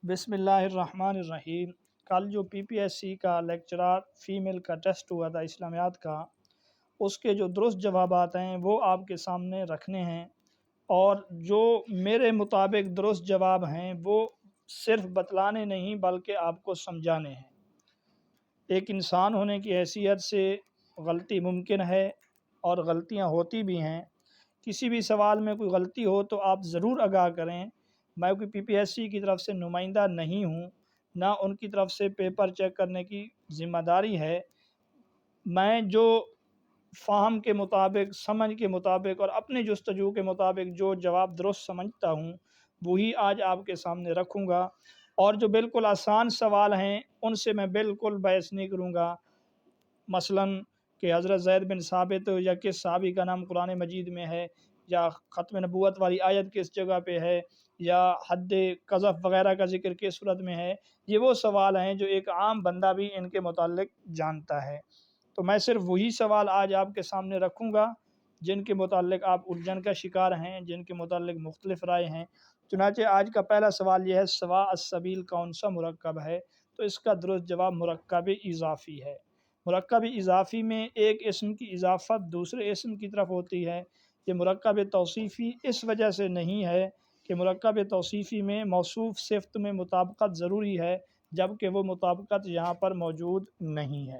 بسم اللہ الرحمن الرحیم۔ کل جو پی پی ایس سی کا لیکچرار فیمیل کا ٹیسٹ ہوا تھا اسلامیات کا، اس کے جو درست جوابات ہیں وہ آپ کے سامنے رکھنے ہیں، اور جو میرے مطابق درست جواب ہیں وہ صرف بتلانے نہیں بلکہ آپ کو سمجھانے ہیں۔ ایک انسان ہونے کی حیثیت سے غلطی ممکن ہے اور غلطیاں ہوتی بھی ہیں۔ کسی بھی سوال میں کوئی غلطی ہو تو آپ ضرور آگاہ کریں۔ میں کوئی پی پی ایس سی کی طرف سے نمائندہ نہیں ہوں، نہ ان کی طرف سے پیپر چیک کرنے کی ذمہ داری ہے۔ میں جو فہم کے مطابق، سمجھ کے مطابق اور اپنے جستجو کے مطابق جو جواب درست سمجھتا ہوں وہی آج آپ کے سامنے رکھوں گا، اور جو بالکل آسان سوال ہیں ان سے میں بالکل بحث نہیں کروں گا۔ مثلاً کہ حضرت زید بن ثابت یا کس صحابی کا نام قرآن مجید میں ہے، یا ختم نبوت والی آیت کس جگہ پہ ہے، یا حد قذف وغیرہ کا ذکر کس صورت میں ہے، یہ وہ سوال ہیں جو ایک عام بندہ بھی ان کے متعلق جانتا ہے۔ تو میں صرف وہی سوال آج آپ کے سامنے رکھوں گا جن کے متعلق آپ الجھن کا شکار ہیں، جن کے متعلق مختلف رائے ہیں۔ چنانچہ آج کا پہلا سوال یہ ہے، سوا السبیل کون سا مرکب ہے؟ تو اس کا درست جواب مرکب اضافی ہے۔ مرکب اضافی میں ایک اسم کی اضافت دوسرے اسم کی طرف ہوتی ہے۔ یہ مرکب توصیفی اس وجہ سے نہیں ہے کہ مرکب توصیفی میں موصوف صفت میں مطابقت ضروری ہے، جبکہ وہ مطابقت یہاں پر موجود نہیں ہے۔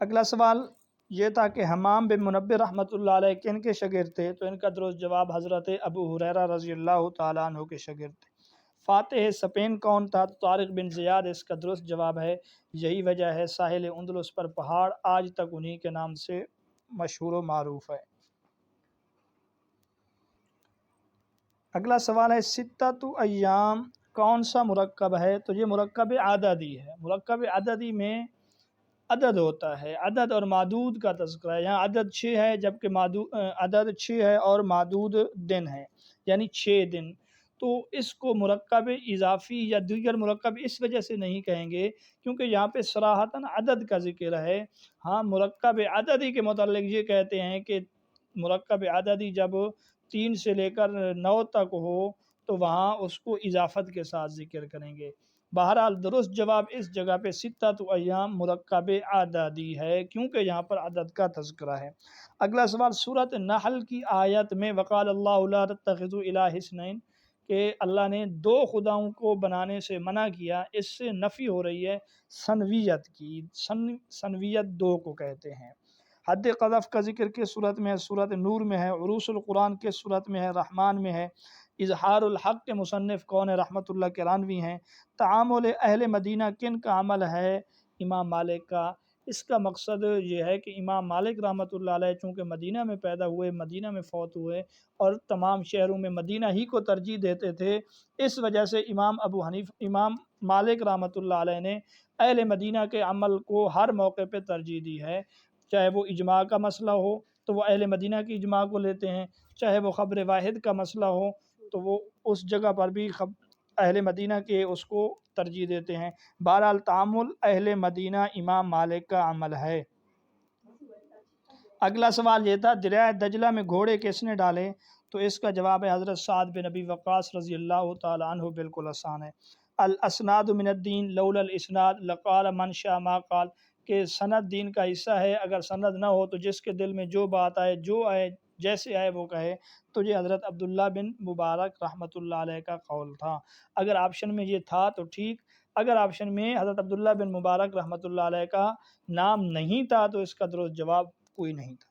اگلا سوال یہ تھا کہ حمام بن منبہ رحمۃ اللہ علیہ کن کے شاگرد تھے؟ تو ان کا درست جواب حضرت ابو ہریرہ رضی اللہ تعالیٰ عنہ کے شاگرد تھے۔ فاتح اسپین کون تھا؟ تو طارق بن زیاد اس کا درست جواب ہے۔ یہی وجہ ہے ساحل اندلس پر پہاڑ آج تک انہی کے نام سے مشہور و معروف ہے۔ اگلا سوال ہے، ستۃ ایام کون سا مرکب ہے؟ تو یہ مرکب عددی ہے۔ مرکب عددی میں عدد ہوتا ہے، عدد اور معدود کا تذکرہ ہے۔ یہاں عدد 6 ہے، جبکہ عدد 6 ہے اور معدود دن ہے، یعنی 6 دن۔ تو اس کو مرکب اضافی یا دیگر مرکب اس وجہ سے نہیں کہیں گے کیونکہ یہاں پہ صراحتاً عدد کا ذکر ہے۔ ہاں، مرکب عددی کے متعلق یہ کہتے ہیں کہ مرکب عددی جب 3 سے لے کر 9 تک ہو تو وہاں اس کو اضافت کے ساتھ ذکر کریں گے۔ بہرحال درست جواب اس جگہ پہ ستۃ ایام مرکب عددی ہے کیونکہ یہاں پر عدد کا تذکرہ ہے۔ اگلا سوال، سورۃ نحل کی آیت میں وقال اللہ لا تتخذوا الہ اثنین کہ اللہ نے 2 خداؤں کو بنانے سے منع کیا، اس سے نفی ہو رہی ہے ثنویت کی۔ ثنویت 2 کو کہتے ہیں۔ حد قذف کا ذکر کس صورت میں ہے؟ صورت نور میں ہے۔ عروس القرآن کس صورت میں ہے؟ رحمان میں ہے۔ اظہار الحق کے مصنف کون ہے؟ رحمۃ اللہ کرانوی ہیں۔ تعامل اہل مدینہ کن کا عمل ہے؟ امام مالک کا۔ اس کا مقصد یہ ہے کہ امام مالک رحمۃ اللہ علیہ چونکہ مدینہ میں پیدا ہوئے، مدینہ میں فوت ہوئے اور تمام شہروں میں مدینہ ہی کو ترجیح دیتے تھے، اس وجہ سے امام مالک رحمۃ اللہ علیہ نے اہل مدینہ کے عمل کو ہر موقع پہ ترجیح دی ہے۔ چاہے وہ اجماع کا مسئلہ ہو تو وہ اہل مدینہ کی اجماع کو لیتے ہیں، چاہے وہ خبر واحد کا مسئلہ ہو تو وہ اس جگہ پر بھی اہل مدینہ کے اس کو ترجیح دیتے ہیں۔ بہرحال تعامل اہل مدینہ امام مالک کا عمل ہے۔ اگلا سوال یہ تھا، دریائے دجلہ میں گھوڑے کس نے ڈالے؟ تو اس کا جواب ہے حضرت سعد بن ابی وقاص رضی اللہ تعالیٰ عنہ۔ بالکل آسان ہے۔ الاسناد من الدین لولا الاسناد لقال من شاء ما قال، کہ سند دین کا حصہ ہے، اگر سند نہ ہو تو جس کے دل میں جو بات آئے، جو آئے، جیسے آئے وہ کہے۔ تو یہ حضرت عبداللہ بن مبارک رحمۃ اللہ علیہ کا قول تھا۔ اگر آپشن میں یہ تھا تو ٹھیک، اگر آپشن میں حضرت عبداللہ بن مبارک رحمۃ اللہ علیہ کا نام نہیں تھا تو اس کا درست جواب کوئی نہیں تھا۔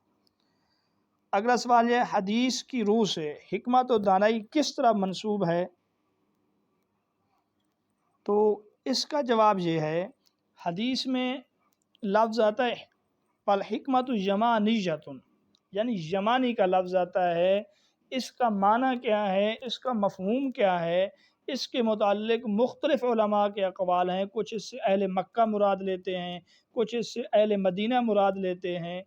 اگلا سوال یہ، حدیث کی روح سے حکمت و دانائی کس طرح منسوب ہے؟ تو اس کا جواب یہ ہے، حدیث میں لفظ آتا ہے فالحکمت یمانیۃ، یعنی یمانی کا لفظ آتا ہے۔ اس کا معنی کیا ہے، اس کا مفہوم کیا ہے، اس کے متعلق مختلف علماء کے اقوال ہیں۔ کچھ اس سے اہل مکہ مراد لیتے ہیں، کچھ اس سے اہل مدینہ مراد لیتے ہیں،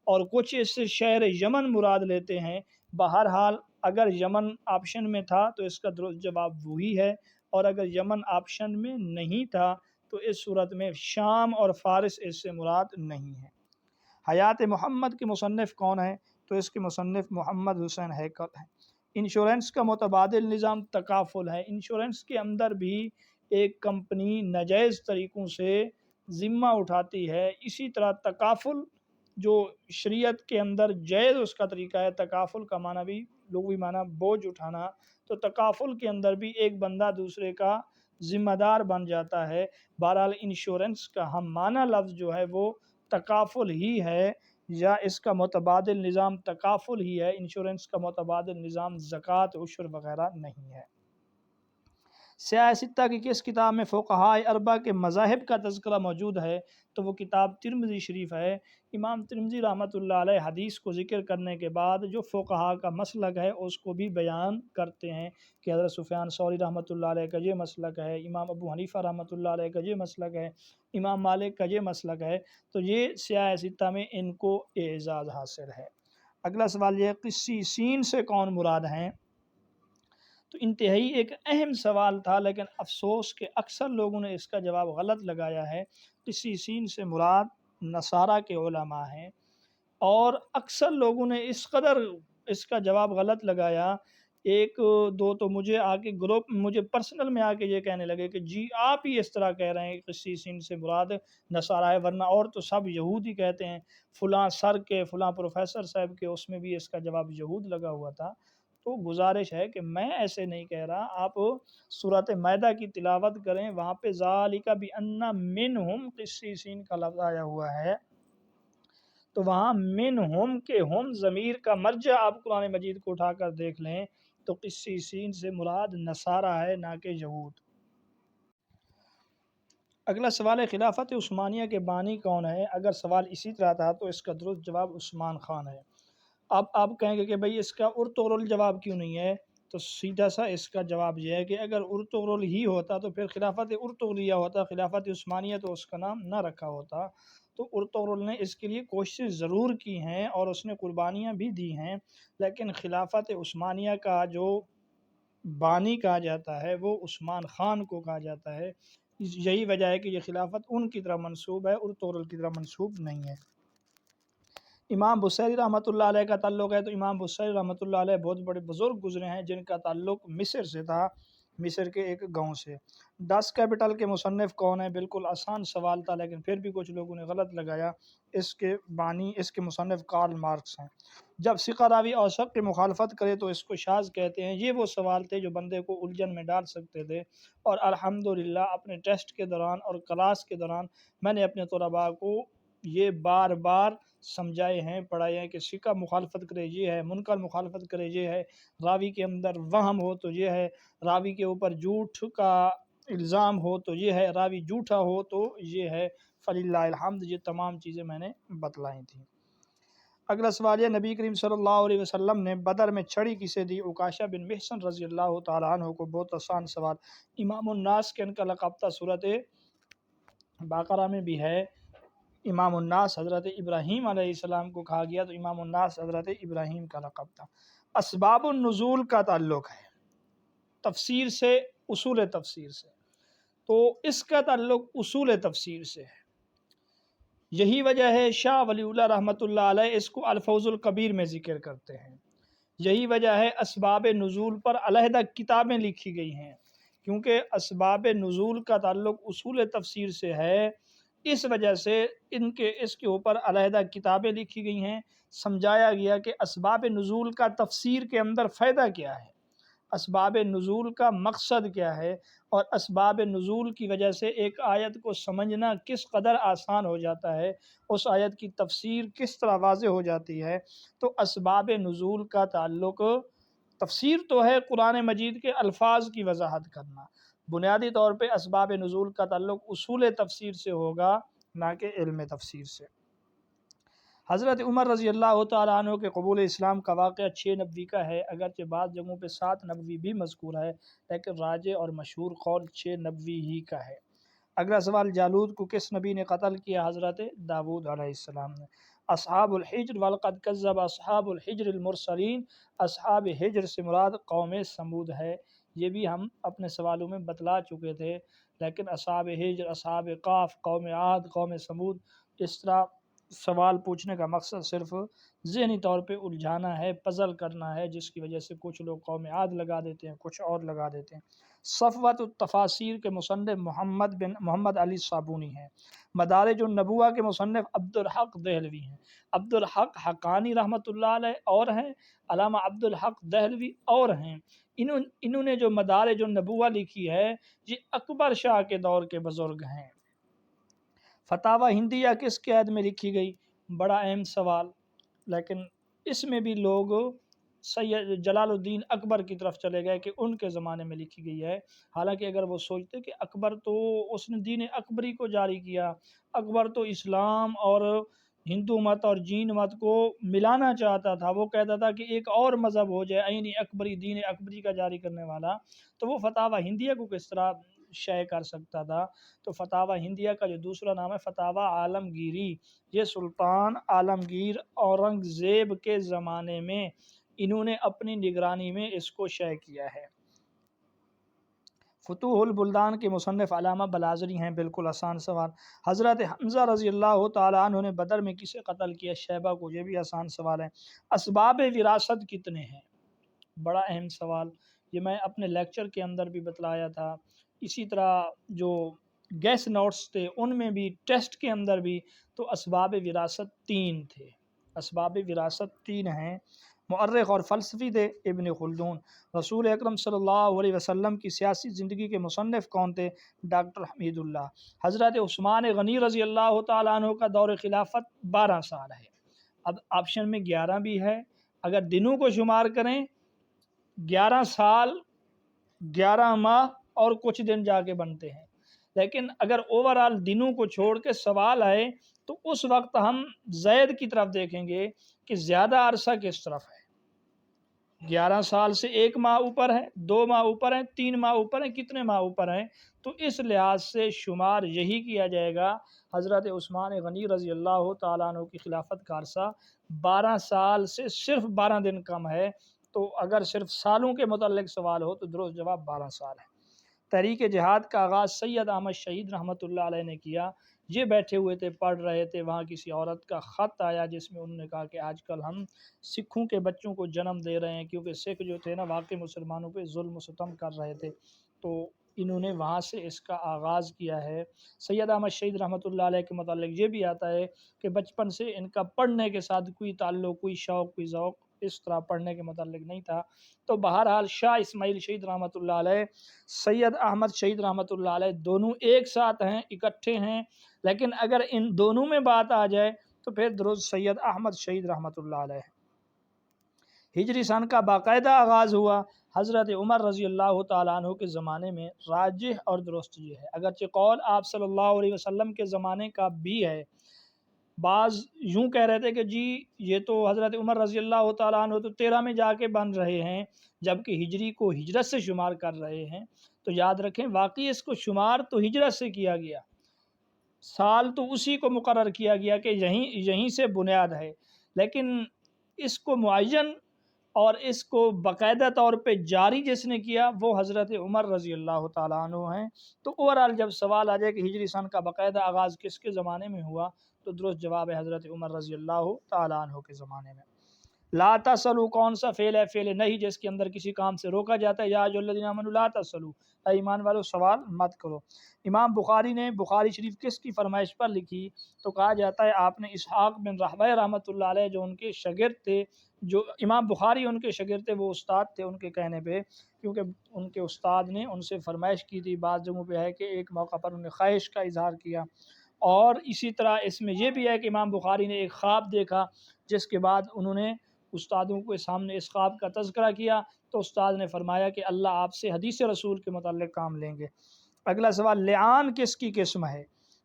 اور کچھ اس سے شہر یمن مراد لیتے ہیں۔ بہرحال اگر یمن آپشن میں تھا تو اس کا درست جواب وہی ہے، اور اگر یمن آپشن میں نہیں تھا تو اس صورت میں شام اور فارس اس سے مراد نہیں ہے۔ حیات محمد کے مصنف کون ہیں؟ تو اس کے مصنف محمد حسین ہیکل ہیں۔ انشورنس کا متبادل نظام تکافل ہے۔ انشورنس کے اندر بھی ایک کمپنی ناجائز طریقوں سے ذمہ اٹھاتی ہے، اسی طرح تکافل جو شریعت کے اندر جائز اس کا طریقہ ہے۔ تکافل کا معنی بھی لغوی معنی بوجھ اٹھانا، تو تکافل کے اندر بھی ایک بندہ دوسرے کا ذمہ دار بن جاتا ہے۔ بہرحال انشورنس کا ہم معنی لفظ جو ہے وہ تکافل ہی ہے، یا اس کا متبادل نظام تکافل ہی ہے۔ انشورنس کا متبادل نظام زکوٰۃ، عشر وغیرہ نہیں ہے۔ سیاہ ستہ کی کس کتاب میں فقہائے اربعہ کے مذاہب کا تذکرہ موجود ہے؟ تو وہ کتاب ترمذی شریف ہے۔ امام ترمذی رحمۃ اللہ علیہ حدیث کو ذکر کرنے کے بعد جو فقہا کا مسلک ہے اس کو بھی بیان کرتے ہیں کہ حضرت سفیان ثوری رحمۃ اللہ علیہ کا یہ مسلک ہے، امام ابو حنیفہ رحمۃ اللہ علیہ کا یہ مسلک ہے، امام مالک کا یہ مسلک ہے، تو یہ سیاہ ستہ میں ان کو اعزاز حاصل ہے۔ اگلا سوال یہ قسیسین سے کون مراد ہیں؟ تو انتہائی ایک اہم سوال تھا، لیکن افسوس کہ اکثر لوگوں نے اس کا جواب غلط لگایا ہے۔ قسیسین سے مراد نصارہ کے علماء ہیں، اور اکثر لوگوں نے اس قدر اس کا جواب غلط لگایا، ایک دو تو مجھے پرسنل میں آ کے یہ کہنے لگے کہ جی آپ ہی اس طرح کہہ رہے ہیں کہ قسیسین سے مراد نصارہ ہے، ورنہ اور تو سب یہود ہی کہتے ہیں، فلاں سر کے فلاں پروفیسر صاحب کے اس میں بھی اس کا جواب یہود لگا ہوا تھا۔ تو گزارش ہے کہ میں ایسے نہیں کہہ رہا، آپ سورۃ مائدہ کی تلاوت کریں، وہاں پہ ذالک بأن منہم قسیسین کا لفظ آیا ہوا ہے، تو وہاں منہم کے ہم ضمیر کا مرجع آپ قرآن مجید کو اٹھا کر دیکھ لیں تو قسیسین سے مراد نصارہ ہے، نہ کہ یہود۔ اگلا سوال ہے خلافت عثمانیہ کے بانی کون ہے؟ اگر سوال اسی طرح تھا تو اس کا درست جواب عثمان خان ہے۔ اب آپ کہیں گے کہ بھئی اس کا ارطغرل جواب کیوں نہیں ہے؟ تو سیدھا سا اس کا جواب یہ ہے کہ اگر ارطغرل ہی ہوتا تو پھر خلافت ارطغرلیہ ہوتا، خلافت عثمانیہ تو اس کا نام نہ رکھا ہوتا۔ تو ارطغرل نے اس کے لیے کوششیں ضرور کی ہیں اور اس نے قربانیاں بھی دی ہیں، لیکن خلافت عثمانیہ کا جو بانی کہا جاتا ہے وہ عثمان خان کو کہا جاتا ہے۔ یہی وجہ ہے کہ یہ خلافت ان کی طرف منسوب ہے، ارطغرل کی طرف منسوب نہیں ہے۔ امام بصیری رحمۃ اللہ علیہ کا تعلق ہے، تو امام بصیری رحمۃ اللہ علیہ بہت بڑے بزرگ گزرے ہیں جن کا تعلق مصر سے تھا، مصر کے ایک گاؤں سے۔ 10 کیپٹل کے مصنف کون ہیں؟ بالکل آسان سوال تھا، لیکن پھر بھی کچھ لوگوں نے غلط لگایا۔ اس کے مصنف کارل مارکس ہیں۔ جب ثقہ راوی اوثق کی مخالفت کرے تو اس کو شاذ کہتے ہیں۔ یہ وہ سوال تھے جو بندے کو الجھن میں ڈال سکتے تھے، اور الحمدللہ اپنے ٹیسٹ کے دوران اور کلاس کے دوران میں نے اپنے طلباء کو یہ بار بار سمجھائے ہیں، پڑھائے ہیں کہ ثقہ مخالفت کرے یہ ہے، منکر مخالفت کرے یہ ہے، راوی کے اندر وہم ہو تو یہ ہے، راوی کے اوپر جھوٹ کا الزام ہو تو یہ ہے، راوی جھوٹا ہو تو یہ ہے۔ فللہ الحمد، یہ تمام چیزیں میں نے بتلائی تھیں۔ اگلا سوال یہ نبی کریم صلی اللہ علیہ وسلم نے بدر میں چھڑی کسے دی؟ عکاشہ بن محصن رضی اللہ تعالیٰ عنہ کو۔ بہت آسان سوال۔ امام الناس کے ان کا لقب تھا، سورۃ بقرہ میں بھی ہے۔ امام الناس حضرت ابراہیم علیہ السلام کو کہا گیا، تو امام الناس حضرت ابراہیم کا لقب تھا۔ اسباب النزول کا تعلق ہے تفسیر سے، اصول تفسیر سے، تو اس کا تعلق اصول تفسیر سے ہے۔ یہی وجہ ہے شاہ ولی اللہ رحمۃ اللہ علیہ اس کو الفوز الکبیر میں ذکر کرتے ہیں۔ یہی وجہ ہے اسباب نزول پر علیحدہ کتابیں لکھی گئی ہیں، کیونکہ اسباب نزول کا تعلق اصول تفسیر سے ہے، اس وجہ سے اس کے اوپر علیحدہ کتابیں لکھی گئی ہیں۔ سمجھایا گیا کہ اسباب نزول کا تفسیر کے اندر فائدہ کیا ہے، اسباب نزول کا مقصد کیا ہے، اور اسباب نزول کی وجہ سے ایک آیت کو سمجھنا کس قدر آسان ہو جاتا ہے، اس آیت کی تفسیر کس طرح واضح ہو جاتی ہے۔ تو اسباب نزول کا تعلق تفسیر تو ہے قرآن مجید کے الفاظ کی وضاحت کرنا، بنیادی طور پہ اسباب نزول کا تعلق اصول تفسیر سے ہوگا، نہ کہ علم تفسیر سے۔ حضرت عمر رضی اللہ تعالیٰ عنہ کے قبول اسلام کا واقعہ 6 نبوی کا ہے، اگرچہ بعض جگہوں پہ 7 نبوی بھی مذکور ہے، لیکن راجح اور مشہور قول 6 نبوی ہی کا ہے۔ اگلا سوال جالوت کو کس نبی نے قتل کیا؟ حضرت داؤد علیہ السلام نے۔ اصحاب الحجر وَلَقَدْ كَذَّبَ اصحاب الحجر المرسلین، اصحاب حجر سے مراد قوم سمود ہے۔ یہ بھی ہم اپنے سوالوں میں بتلا چکے تھے، لیکن اصحاب حجر، اصحاب قاف، قوم عاد، قوم سمود، اس طرح سوال پوچھنے کا مقصد صرف ذہنی طور پہ الجھانا ہے، پزل کرنا ہے، جس کی وجہ سے کچھ لوگ قوم عاد لگا دیتے ہیں، کچھ اور لگا دیتے ہیں۔ صفوت التفاسیر کے مصنف محمد علی صابونی ہیں۔ مدارج النبوہ کے مصنف عبدالحق دہلوی ہیں۔ عبدالحق حقانی رحمۃ اللہ علیہ اور ہیں، علامہ عبدالحق دہلوی اور ہیں۔ انہوں نے جو مدارج النبوہ لکھی ہے یہ اکبر شاہ کے دور کے بزرگ ہیں۔ فتاوی ہندیہ کس کے عہد میں لکھی گئی؟ بڑا اہم سوال، لیکن اس میں بھی لوگ سید جلال الدین اکبر کی طرف چلے گئے کہ ان کے زمانے میں لکھی گئی ہے، حالانکہ اگر وہ سوچتے کہ اکبر تو اس نے دین اکبری کو جاری کیا، اکبر تو اسلام اور ہندو مت اور جین مت کو ملانا چاہتا تھا، وہ کہتا تھا کہ ایک اور مذہب ہو جائے عین اکبری، دین اکبری کا جاری کرنے والا، تو وہ فتاوی ہندیہ کو کس طرح شائع کر سکتا تھا؟ تو فتاوی ہندیہ کا جو دوسرا نام ہے فتاوی عالمگیری، یہ سلطان عالمگیر اورنگزیب کے زمانے میں انہوں نے اپنی نگرانی میں اس کو شائع کیا ہے۔ فتوح البلدان کے مصنف علامہ بلازری ہیں۔ بالکل آسان سوال۔ حضرت حمزہ رضی اللہ تعالیٰ عنہ نے بدر میں کسے قتل کیا؟ شیبہ کو۔ یہ بھی آسان سوال ہے۔ اسباب وراثت کتنے ہیں؟ بڑا اہم سوال، یہ میں اپنے لیکچر کے اندر بھی بتلایا تھا، اسی طرح جو گیس نوٹس تھے ان میں بھی، ٹیسٹ کے اندر بھی، تو اسباب وراثت 3 تھے۔ اسباب وراثت 3 ہیں۔ مؤرخ اور فلسفی تھے ابن خلدون۔ رسول اکرم صلی اللہ علیہ وسلم کی سیاسی زندگی کے مصنف کون تھے؟ ڈاکٹر حمید اللہ۔ حضرت عثمان غنی رضی اللہ تعالیٰ عنہ کا دور خلافت 12 سال ہے۔ اب آپشن میں 11 بھی ہے، اگر دنوں کو شمار کریں 11 سال 11 ماہ اور کچھ دن جا کے بنتے ہیں، لیکن اگر اوورال دنوں کو چھوڑ کے سوال آئے تو اس وقت ہم زید کی طرف دیکھیں گے کہ زیادہ عرصہ کس طرف ہے۔ 11 سال سے 1 ماہ اوپر ہے، 2 ماہ اوپر ہیں، 3 ماہ اوپر ہیں، کتنے ماہ اوپر ہیں؟ تو اس لحاظ سے شمار یہی کیا جائے گا۔ حضرت عثمان غنی رضی اللہ تعالیٰ عنہ کی خلافت کا عرصہ 12 سال سے صرف 12 دن کم ہے، تو اگر صرف سالوں کے متعلق سوال ہو تو درست جواب 12 سال ہے۔ تحریک جہاد کا آغاز سید احمد شہید رحمۃ اللہ علیہ نے کیا۔ یہ بیٹھے ہوئے تھے، پڑھ رہے تھے، وہاں کسی عورت کا خط آیا جس میں انہوں نے کہا کہ آج کل ہم سکھوں کے بچوں کو جنم دے رہے ہیں، کیونکہ سکھ جو تھے نا واقعی مسلمانوں پہ ظلم و ستم کر رہے تھے، تو انہوں نے وہاں سے اس کا آغاز کیا ہے۔ سید احمد شہید رحمۃ اللہ علیہ کے متعلق یہ بھی آتا ہے کہ بچپن سے ان کا پڑھنے کے ساتھ کوئی تعلق، کوئی شوق، کوئی ذوق اس طرح پڑھنے کے متعلق نہیں تھا۔ تو بہرحال شاہ اسماعیل شہید رحمۃ اللہ علیہ، سید احمد شہید رحمۃ اللہ علیہ دونوں ایک ساتھ ہیں، اکٹھے ہیں، لیکن اگر ان دونوں میں بات آ جائے تو پھر درست سید احمد شہید رحمۃ اللہ علیہ۔ ہجری سن کا باقاعدہ آغاز ہوا حضرت عمر رضی اللہ تعالیٰ عنہ کے زمانے میں۔ راجح اور درست یہ ہے، اگرچہ قول آپ صلی اللہ علیہ وسلم کے زمانے کا بھی ہے، بعض یوں کہہ رہے تھے کہ جی یہ تو حضرت عمر رضی اللہ تعالیٰ عنہ تو 13 میں جا کے بن رہے ہیں، جبکہ ہجری کو ہجرت سے شمار کر رہے ہیں۔ تو یاد رکھیں واقعی اس کو شمار تو ہجرت سے کیا گیا، سال تو اسی کو مقرر کیا گیا کہ یہیں سے بنیاد ہے، لیکن اس کو معین اور اس کو باقاعدہ طور پہ جاری جس نے کیا وہ حضرت عمر رضی اللہ تعالیٰ عنہ ہیں۔ تو اوورال جب سوال آ جائے کہ ہجری سن کا باقاعدہ آغاز کس کے زمانے میں ہوا تو درست جواب ہے حضرت عمر رضی اللہ تعالیٰ عنہ کے زمانے میں۔ لا تسلو کون سا فعل ہے؟ فعل نہیں جس کے اندر کسی کام سے روکا جاتا ہے۔ یا ایھا الذین آمنوا لا تسلو، اے ایمان والو سوال مت کرو۔ امام بخاری نے بخاری شریف کس کی فرمائش پر لکھی؟ تو کہا جاتا ہے آپ نے اسحاق بن راہویہ رحمۃ اللہ علیہ جو ان کے شاگرد تھے، جو امام بخاری ان کے شاگرد تھے، وہ استاد تھے ان کے کہنے پہ، کیونکہ ان کے استاد نے ان سے فرمائش کی تھی۔ بعض جگہوں پہ ہے کہ ایک موقع پر انہوں نے خواہش کا اظہار کیا، اور اسی طرح اس میں یہ بھی ہے کہ امام بخاری نے ایک خواب دیکھا جس کے بعد انہوں نے استادوں کے سامنے اس خواب کا تذکرہ کیا، تو استاد نے فرمایا کہ اللہ آپ سے حدیث رسول کے متعلق کام لیں گے۔ اگلا سوال، لعان کس کی قسم ہے؟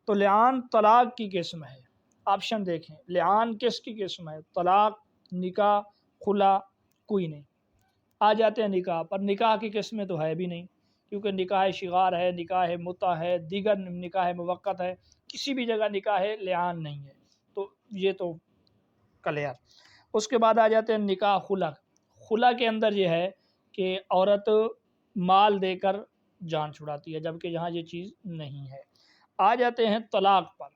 تو لعان طلاق کی قسم ہے۔ آپشن دیکھیں، لعان کس کی قسم ہے؟ طلاق، نکاح، خلا، کوئی نہیں۔ آ جاتے ہیں نکاح پر۔ نکاح کی قسمیں تو ہے بھی نہیں، کیونکہ نکاح شغار ہے، نکاح متع ہے، دیگر نکاح موقت ہے، کسی بھی جگہ نکاح لعان نہیں ہے، تو یہ تو کلیئر۔ اس کے بعد آ جاتے ہیں نکاح خلا۔ خلا کے اندر یہ ہے کہ عورت مال دے کر جان چھڑاتی ہے، جبکہ یہاں یہ چیز نہیں ہے۔ آ جاتے ہیں طلاق پر۔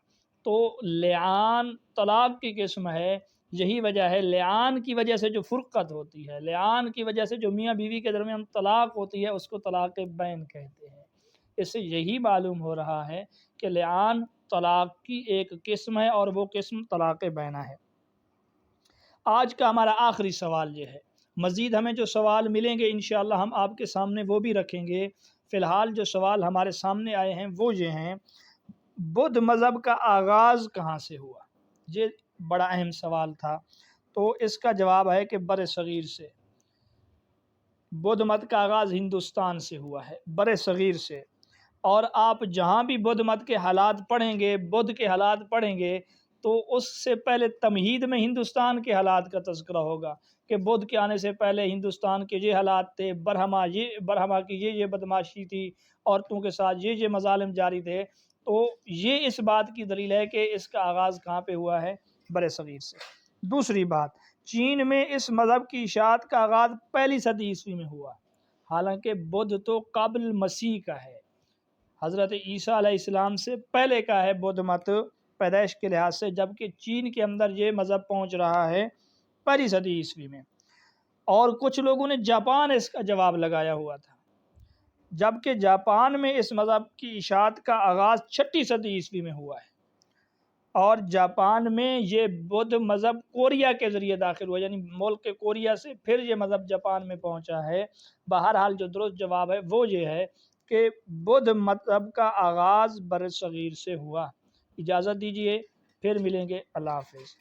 تو لعان طلاق کی قسم ہے، یہی وجہ ہے لعان کی وجہ سے جو فرقت ہوتی ہے، لعان کی وجہ سے جو میاں بیوی کے درمیان طلاق ہوتی ہے اس کو طلاق بین کہتے ہیں۔ اس سے یہی معلوم ہو رہا ہے کہ لعان طلاق کی ایک قسم ہے اور وہ قسم طلاق بینہ ہے۔ آج کا ہمارا آخری سوال یہ ہے، مزید ہمیں جو سوال ملیں گے انشاءاللہ ہم آپ کے سامنے وہ بھی رکھیں گے۔ فی الحال جو سوال ہمارے سامنے آئے ہیں وہ یہ ہیں، بدھ مذہب کا آغاز کہاں سے ہوا؟ یہ بڑا اہم سوال تھا، تو اس کا جواب ہے کہ بر صغیر سے۔ بدھ مت کا آغاز ہندوستان سے ہوا ہے، بر صغیر سے۔ اور آپ جہاں بھی بدھ مت کے حالات پڑھیں گے، بدھ کے حالات پڑھیں گے، تو اس سے پہلے تمہید میں ہندوستان کے حالات کا تذکرہ ہوگا کہ بدھ کے آنے سے پہلے ہندوستان کے یہ حالات تھے، برہما کی یہ بدماشی تھی، عورتوں کے ساتھ یہ مظالم جاری تھے۔ تو یہ اس بات کی دلیل ہے کہ اس کا آغاز کہاں پہ ہوا ہے؟ بر صغیر سے۔ دوسری بات، چین میں اس مذہب کی اشاعت کا آغاز پہلی صدی عیسوی میں ہوا، حالانکہ بدھ تو قبل مسیح کا ہے، حضرت عیسیٰ علیہ السلام سے پہلے کا ہے بدھ مت پیدائش کے لحاظ سے، جبکہ چین کے اندر یہ مذہب پہنچ رہا ہے پہلی صدی عیسوی میں۔ اور کچھ لوگوں نے جاپان اس کا جواب لگایا ہوا تھا، جبکہ جاپان میں اس مذہب کی اشاعت کا آغاز چھٹی صدی عیسوی میں ہوا ہے، اور جاپان میں یہ بدھ مذہب کوریا کے ذریعے داخل ہوا، یعنی ملک کے کوریا سے پھر یہ مذہب جاپان میں پہنچا ہے۔ بہرحال جو درست جواب ہے وہ یہ ہے کہ بدھ مذہب کا آغاز بر صغیر سے ہوا۔ اجازت دیجیے، پھر ملیں گے، اللہ حافظ۔